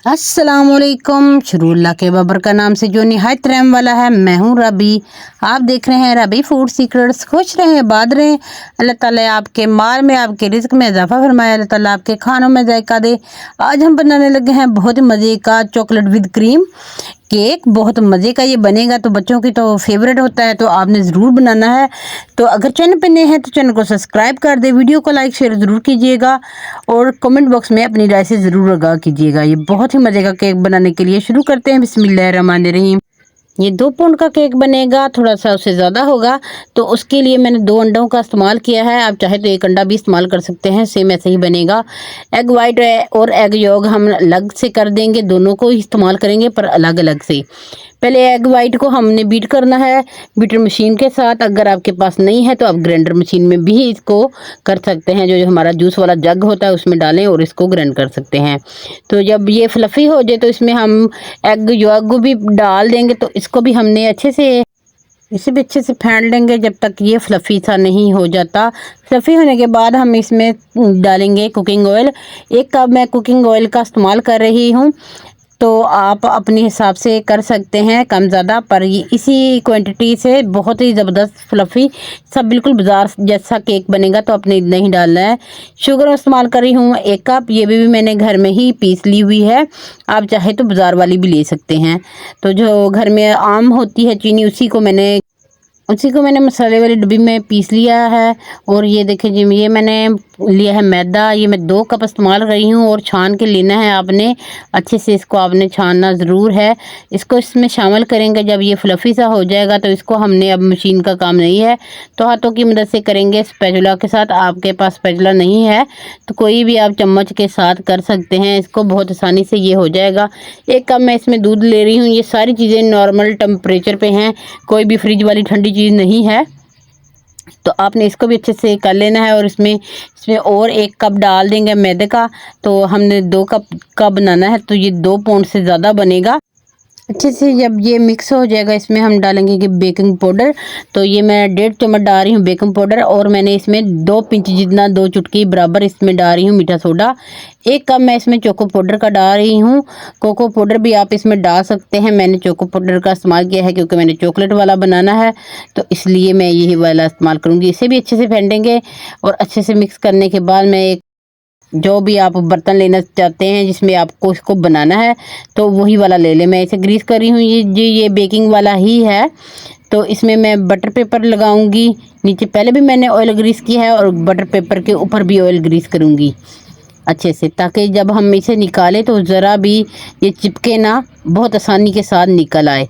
अस्सलामुअलैकुम। शुरुल्लाह के बबर का नाम से जो निहायत रहम वाला है। मैं हूँ रबी। आप देख रहे हैं रबी फूड सीक्रेट्स। खुश रहें, आबाद रहें। अल्लाह ताला आपके माल में, आपके रिस्क में इजाफा फरमाए। अल्लाह ताला आपके खानों में जायका दे। आज हम बनाने लगे हैं बहुत मज़े का चॉकलेट विद क्रीम केक। बहुत मज़े का ये बनेगा, तो बच्चों की तो फेवरेट होता है, तो आपने ज़रूर बनाना है। तो अगर चैनल पे नए हैं तो चैनल को सब्सक्राइब कर दे, वीडियो को लाइक शेयर ज़रूर कीजिएगा और कमेंट बॉक्स में अपनी राय से ज़रूर आगाह कीजिएगा। ये बहुत ही मज़े का केक बनाने के लिए शुरू करते हैं। बिस्मिल्लाहिर्रहमानिर्रहीम। ये 2 पाउंड का केक बनेगा, थोड़ा सा उससे ज़्यादा होगा, तो उसके लिए मैंने 2 अंडों का इस्तेमाल किया है। आप चाहे तो 1 अंडा भी इस्तेमाल कर सकते हैं, सेम ऐसे ही बनेगा। एग वाइट और एग योग हम अलग से कर देंगे, दोनों को ही इस्तेमाल करेंगे पर अलग अलग से। पहले एग वाइट को हमने बीट करना है बीटर मशीन के साथ। अगर आपके पास नहीं है तो आप ग्राइंडर मशीन में भी इसको कर सकते हैं। जो हमारा जूस वाला जग होता है उसमें डालें और इसको ग्राइंड कर सकते हैं। तो जब ये फ्लफ़ी हो जाए तो इसमें हम एग योग भी डाल देंगे। तो इसको भी हमने इसे भी अच्छे से फेंट लेंगे जब तक ये फ्लफ़ी सा नहीं हो जाता। फ्लफ़ी होने के बाद हम इसमें डालेंगे कुकिंग ऑयल। 1 कप मैं कुकिंग ऑयल का इस्तेमाल कर रही हूँ, तो आप अपने हिसाब से कर सकते हैं कम ज़्यादा, पर ये इसी क्वांटिटी से बहुत ही ज़बरदस्त फ्लफ़ी सब बिल्कुल बाजार जैसा केक बनेगा। तो आपने इतना ही डालना है। शुगर इस्तेमाल कर रही हूँ 1 कप। ये भी मैंने घर में ही पीस ली हुई है, आप चाहे तो बाज़ार वाली भी ले सकते हैं। तो जो घर में आम होती है चीनी, उसी को मैंने मसाले वाली डब्बी में पीस लिया है। और ये देखिए जी, ये मैंने लिया है मैदा। ये मैं 2 कप इस्तेमाल कर रही हूँ और छान के लेना है आपने अच्छे से। इसको आपने छानना ज़रूर है। इसको इसमें शामिल करेंगे जब ये फ्लफ़ी सा हो जाएगा। तो इसको हमने, अब मशीन का काम नहीं है तो हाथों की मदद से करेंगे स्पैचुला के साथ। आपके पास स्पैचुला नहीं है तो कोई भी आप चम्मच के साथ कर सकते हैं। इसको बहुत आसानी से ये हो जाएगा। 1 कप मैं इसमें दूध ले रही हूँ। ये सारी चीज़ें नॉर्मल टेम्परेचर पे हैं, कोई भी फ्रिज वाली ठंडी चीज़ नहीं है। तो आपने इसको भी अच्छे से कर लेना है। और इसमें और 1 कप डाल देंगे मैदे का। तो हमने 2 कप का बनाना है, तो ये 2 पाउंड से ज़्यादा बनेगा। अच्छे से जब ये मिक्स हो जाएगा इसमें हम डालेंगे कि बेकिंग पाउडर। तो ये मैं 1.5 चम्मच डाल रही हूँ बेकिंग पाउडर। और मैंने इसमें 2 पिंच जितना, 2 चुटकी बराबर इसमें डाल रही हूँ मीठा सोडा। 1 कप मैं इसमें चोको पाउडर का डाल रही हूँ। कोको पाउडर भी आप इसमें डाल सकते हैं। मैंने चोको पाउडर का इस्तेमाल किया है क्योंकि मैंने चॉकलेट वाला बनाना है, तो इसलिए मैं यही वाला इस्तेमाल करूँगी। इसे भी अच्छे से फेंटेंगे और अच्छे से मिक्स करने के बाद मैं जो भी आप बर्तन लेना चाहते हैं जिसमें आपको इसको बनाना है, तो वही वाला ले लें। मैं इसे ग्रीस कर रही हूँ, ये बेकिंग वाला ही है। तो इसमें मैं बटर पेपर लगाऊंगी नीचे। पहले भी मैंने ऑयल ग्रीस किया है और बटर पेपर के ऊपर भी ऑयल ग्रीस करूंगी अच्छे से, ताकि जब हम इसे निकालें तो ज़रा भी ये चिपके ना, बहुत आसानी के साथ निकल आए।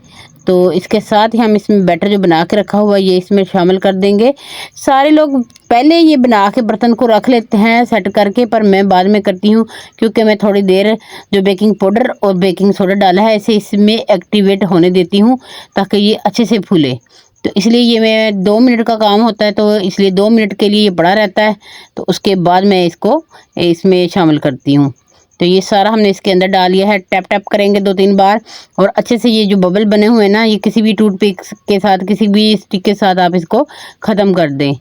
तो इसके साथ ही हम इसमें बैटर जो बना के रखा हुआ ये इसमें शामिल कर देंगे। सारे लोग पहले ये बना के बर्तन को रख लेते हैं सेट करके, पर मैं बाद में करती हूँ क्योंकि मैं थोड़ी देर जो बेकिंग पाउडर और बेकिंग सोडा डाला है इसे इसमें एक्टिवेट होने देती हूँ ताकि ये अच्छे से फूले। तो इसलिए ये मैं 2 मिनट का काम होता है, तो इसलिए 2 मिनट के लिए ये पड़ा रहता है। तो उसके बाद मैं इसको इसमें शामिल करती हूँ। तो ये सारा हमने इसके अंदर डाल लिया है। टैप टैप करेंगे 2-3 बार और अच्छे से ये जो बबल बने हुए हैं ना, ये किसी भी टूथपिक के साथ, किसी भी स्टिक के साथ आप इसको ख़त्म कर दें,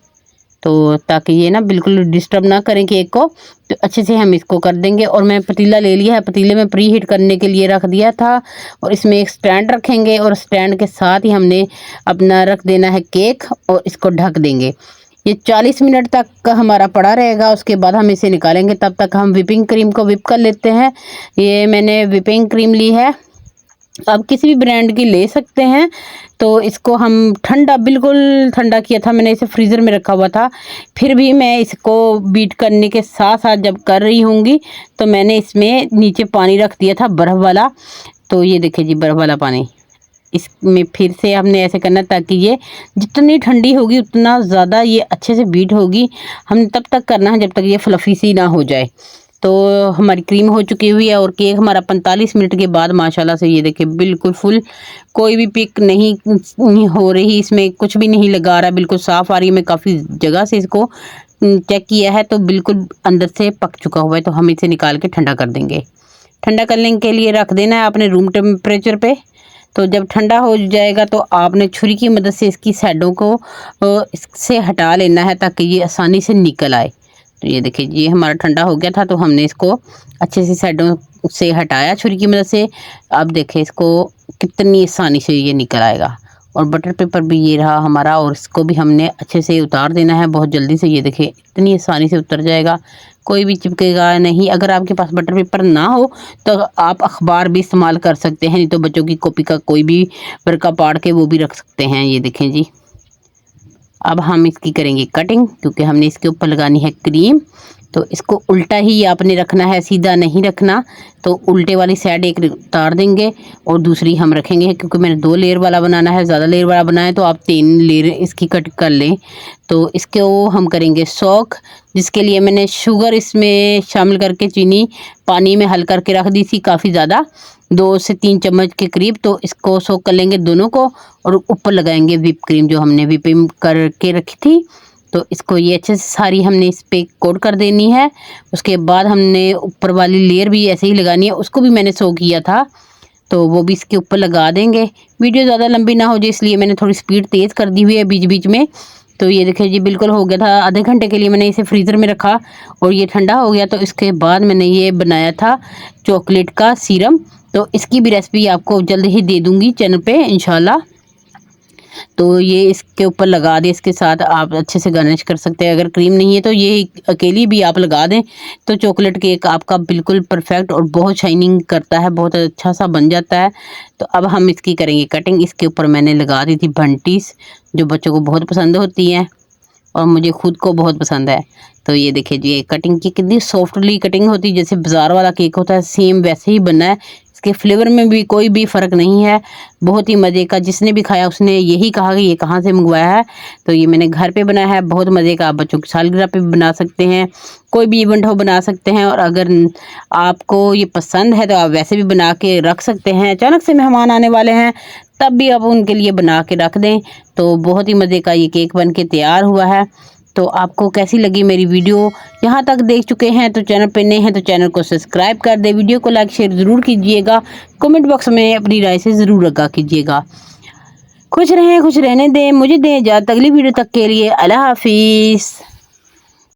तो ताकि ये ना बिल्कुल डिस्टर्ब ना करें केक को। तो अच्छे से हम इसको कर देंगे। और मैं पतीला ले लिया है, पतीले में प्री हीट करने के लिए रख दिया था। और इसमें एक स्टैंड रखेंगे और स्टैंड के साथ ही हमने अपना रख देना है केक और इसको ढक देंगे। ये 40 मिनट तक हमारा पड़ा रहेगा। उसके बाद हम इसे निकालेंगे। तब तक हम व्हिपिंग क्रीम को व्हिप कर लेते हैं। ये मैंने व्हिपिंग क्रीम ली है, आप किसी भी ब्रांड की ले सकते हैं। तो इसको हम ठंडा, बिल्कुल ठंडा किया था मैंने, इसे फ्रीज़र में रखा हुआ था। फिर भी मैं इसको बीट करने के साथ साथ जब कर रही होंगी तो मैंने इसमें नीचे पानी रख दिया था बर्फ़ वाला। तो ये देखिए जी, बर्फ़ वाला पानी इसमें फिर से हमने ऐसे करना ताकि ये जितनी ठंडी होगी उतना ज़्यादा ये अच्छे से बीट होगी। हमने तब तक करना है जब तक ये फ्लफ़ी सी ना हो जाए। तो हमारी क्रीम हो चुकी हुई है और केक हमारा 45 मिनट के बाद माशाल्लाह से ये देखिए बिल्कुल फुल, कोई भी पिक नहीं हो रही, इसमें कुछ भी नहीं लगा रहा, बिल्कुल साफ़ आ रही है। मैं काफ़ी जगह से इसको चेक किया है तो बिल्कुल अंदर से पक चुका हुआ है। तो हम इसे निकाल के ठंडा कर देंगे। ठंडा करने के लिए रख देना है अपने रूम टेम्परेचर पे। तो जब ठंडा हो जाएगा तो आपने छुरी की मदद से इसकी साइडों को इससे हटा लेना है ताकि ये आसानी से निकल आए। तो ये देखिए ये हमारा ठंडा हो गया था, तो हमने इसको अच्छे से साइडों से हटाया छुरी की मदद से। अब देखें इसको कितनी आसानी से ये निकल आएगा। और बटर पेपर भी ये रहा हमारा, और इसको भी हमने अच्छे से उतार देना है बहुत जल्दी से। ये देखें इतनी आसानी से उतर जाएगा, कोई भी चिपकेगा नहीं। अगर आपके पास बटर पेपर ना हो तो आप अखबार भी इस्तेमाल कर सकते हैं, नहीं तो बच्चों की कॉपी का कोई भी वर्का पाड़ के वो भी रख सकते हैं। ये देखें जी, अब हम इसकी करेंगे कटिंग, क्योंकि हमने इसके ऊपर लगानी है क्रीम। तो इसको उल्टा ही आपने रखना है, सीधा नहीं रखना। तो उल्टे वाली साइड एक उतार देंगे और दूसरी हम रखेंगे, क्योंकि मैंने 2 लेयर वाला बनाना है। ज़्यादा लेयर वाला बनाए तो आप 3 लेयर इसकी कट कर लें। तो इसको हम करेंगे सोक, जिसके लिए मैंने शुगर इसमें शामिल करके चीनी पानी में हल करके रख दी थी काफ़ी ज़्यादा, 2 से 3 चम्मच के करीब। तो इसको सोक कर लेंगे दोनों को, और ऊपर लगाएंगे व्हिप क्रीम जो हमने व्हिपिंग करके रखी थी। तो इसको ये अच्छे से सारी हमने इस पे कोट कर देनी है। उसके बाद हमने ऊपर वाली लेयर भी ऐसे ही लगानी है, उसको भी मैंने सोक किया था, तो वो भी इसके ऊपर लगा देंगे। वीडियो ज़्यादा लंबी ना हो जाए इसलिए मैंने थोड़ी स्पीड तेज़ कर दी हुई है बीच बीच में। तो ये देखिए जी, बिल्कुल हो गया था। आधे घंटे के लिए मैंने इसे फ्रीज़र में रखा और ये ठंडा हो गया। तो इसके बाद मैंने ये बनाया था चॉकलेट का सीरम। तो इसकी भी रेसिपी आपको जल्द ही दे दूँगी चैनल पे इंशाल्लाह। तो ये इसके ऊपर लगा दें, इसके साथ आप अच्छे से गार्निश कर सकते हैं। अगर क्रीम नहीं है तो ये अकेली भी आप लगा दें, तो चॉकलेट केक आपका बिल्कुल परफेक्ट और बहुत शाइनिंग करता है, बहुत अच्छा सा बन जाता है। तो अब हम इसकी करेंगे कटिंग। इसके ऊपर मैंने लगा दी थी बंटीस, जो बच्चों को बहुत पसंद होती हैं और मुझे खुद को बहुत पसंद है। तो ये देखिए जी, कटिंग की कितनी सॉफ्टली कटिंग होती है, जैसे बाज़ार वाला केक होता है सेम वैसे ही बनना है। इसके फ्लेवर में भी कोई भी फ़र्क नहीं है, बहुत ही मज़े का। जिसने भी खाया उसने यही कहा कि ये कहाँ से मंगवाया है। तो ये मैंने घर पे बनाया है, बहुत मज़े का। आप बच्चों की सालगिरह पे भी बना सकते हैं, कोई भी इवेंट हो बना सकते हैं। और अगर आपको ये पसंद है तो आप वैसे भी बना के रख सकते हैं। अचानक से मेहमान आने वाले हैं तब भी आप उनके लिए बना के रख दें। तो बहुत ही मज़े का ये केक बन के तैयार हुआ है। तो आपको कैसी लगी मेरी वीडियो? यहाँ तक देख चुके हैं तो चैनल पे नए हैं तो चैनल को सब्सक्राइब कर दें, वीडियो को लाइक शेयर ज़रूर कीजिएगा, कमेंट बॉक्स में अपनी राय से ज़रूर आगाह कीजिएगा। खुश रहें, खुश रहने दें, मुझे दें इजाज़त। अगली वीडियो तक के लिए अल्लाह हाफिज़।